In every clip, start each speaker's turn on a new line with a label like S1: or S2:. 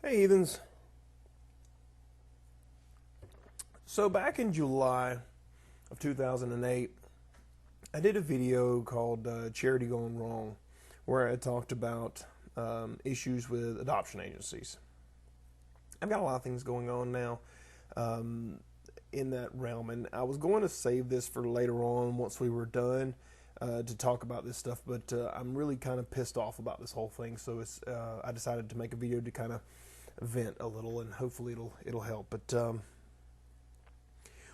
S1: Hey, heathens. So back in July of 2008, I did a video called Charity Going Wrong, where I talked about issues with adoption agencies. I've got a lot of things going on now in that realm, and I was going to save this for later on once we were done to talk about this stuff, but I'm really kind of pissed off about this whole thing, so I decided to make a video to kind of vent a little, and hopefully it'll help. But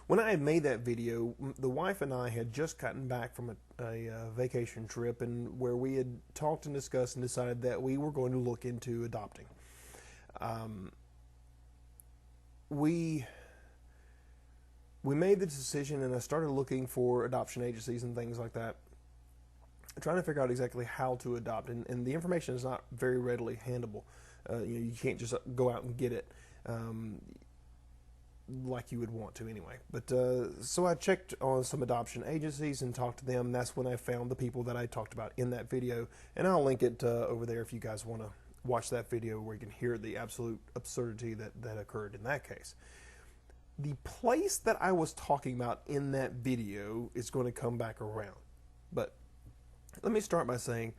S1: when I had made that video, the wife and I had just gotten back from a vacation trip, and where we had talked and discussed and decided that we were going to look into adopting. We made the decision, and I started looking for adoption agencies and things like that, trying to figure out exactly how to adopt, and the information is not very readily handleable. You can't just go out and get it like you would want to anyway. But so I checked on some adoption agencies and talked to them. That's when I found the people that I talked about in that video, and I'll link it over there if you guys want to watch that video where you can hear the absolute absurdity that occurred in that case. The place that I was talking about in that video is going to come back around. But let me start by saying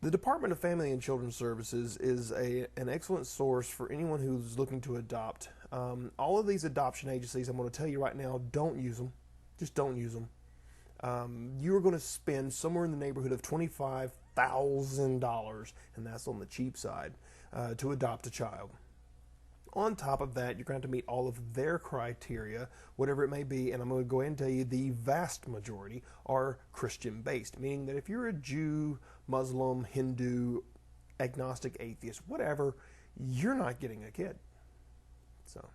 S1: the Department of Family and Children's Services is an excellent source for anyone who's looking to adopt. All of these adoption agencies, I'm going to tell you right now, don't use them. Just don't use them. You're going to spend somewhere in the neighborhood of $25,000, and that's on the cheap side, to adopt a child. On top of that, you're going to have to meet all of their criteria, whatever it may be, and I'm going to go ahead and tell you the vast majority are Christian-based, meaning that if you're a Jew, Muslim, Hindu, agnostic, atheist, whatever, you're not getting a kid. So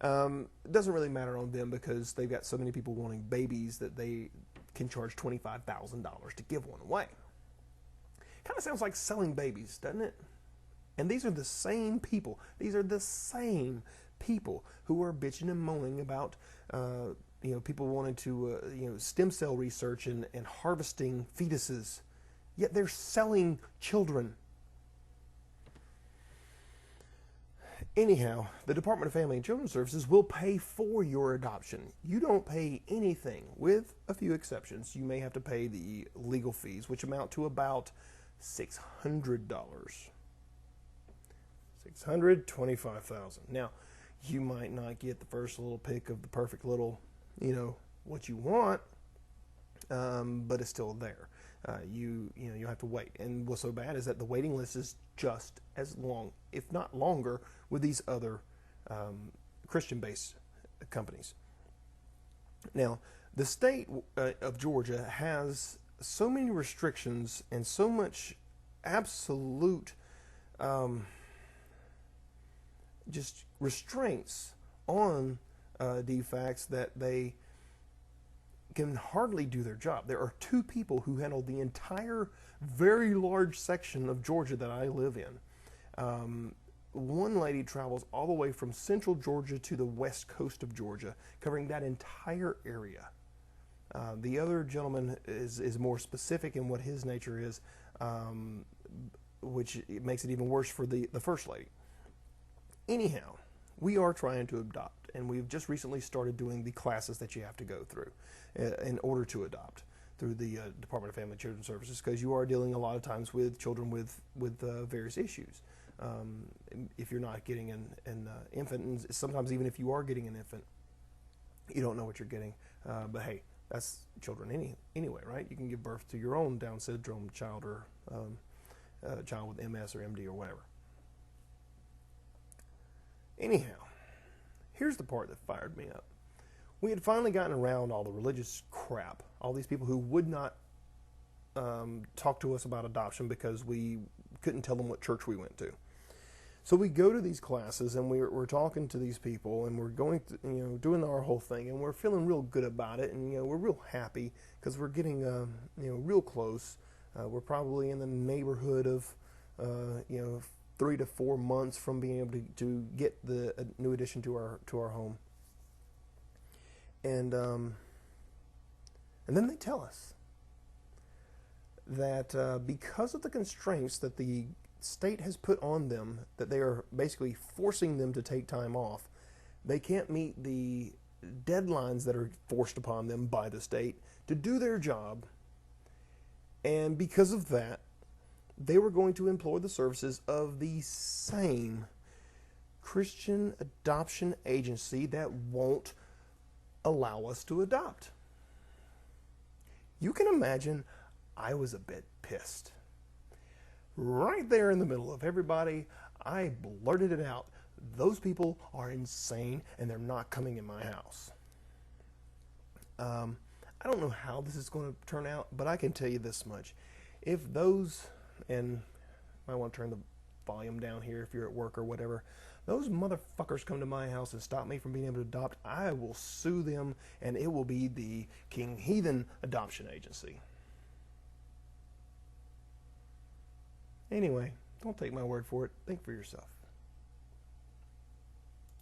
S1: it doesn't really matter on them because they've got so many people wanting babies that they can charge $25,000 to give one away. Kind of sounds like selling babies, doesn't it? And these are the same people. These are the same people who are bitching and moaning about, people wanting to, stem cell research and harvesting fetuses. Yet they're selling children. Anyhow, the Department of Family and Children's Services will pay for your adoption. You don't pay anything, with a few exceptions. You may have to pay the legal fees, which amount to about $600. $625,000. Now, you might not get the first little pick of the perfect little, what you want, but it's still there. You have to wait. And what's so bad is that the waiting list is just as long, if not longer, with these other Christian-based companies. Now, the state of Georgia has so many restrictions and so much absolute just restraints on DFACs that they can hardly do their job. There are two people who handle the entire very large section of Georgia that I live in. One lady travels all the way from central Georgia to the west coast of Georgia, covering that entire area. The other gentleman is more specific in what his nature is, which makes it even worse for the first lady. Anyhow, we are trying to adopt, and we've just recently started doing the classes that you have to go through in order to adopt through the Department of Family and Children's Services, because you are dealing a lot of times with children with various issues. If you're not getting an infant, and sometimes even if you are getting an infant, you don't know what you're getting. But hey, that's children anyway, right? You can give birth to your own Down syndrome child or child with MS or MD or whatever. Anyhow, here's the part that fired me up. We had finally gotten around all the religious crap, all these people who would not talk to us about adoption because we couldn't tell them what church we went to. So we go to these classes, and we're talking to these people, and we're going to, doing our whole thing, and we're feeling real good about it, and we're real happy because we're getting real close. We're probably in the neighborhood of 3 to 4 months from being able to get the new addition to our home, and then they tell us that because of the constraints that the state has put on them, that they are basically forcing them to take time off. They can't meet the deadlines that are forced upon them by the state to do their job. And because of that, they were going to employ the services of the same Christian adoption agency that won't allow us to adopt. You can imagine I was a bit pissed. Right there in the middle of everybody, I blurted it out. Those people are insane and they're not coming in my house. I don't know how this is going to turn out, but I can tell you this much. If those, and I might want to turn the volume down here if you're at work or whatever, those motherfuckers come to my house and stop me from being able to adopt, I will sue them, and it will be the King Heathen Adoption Agency. Anyway, don't take my word for it. Think for yourself.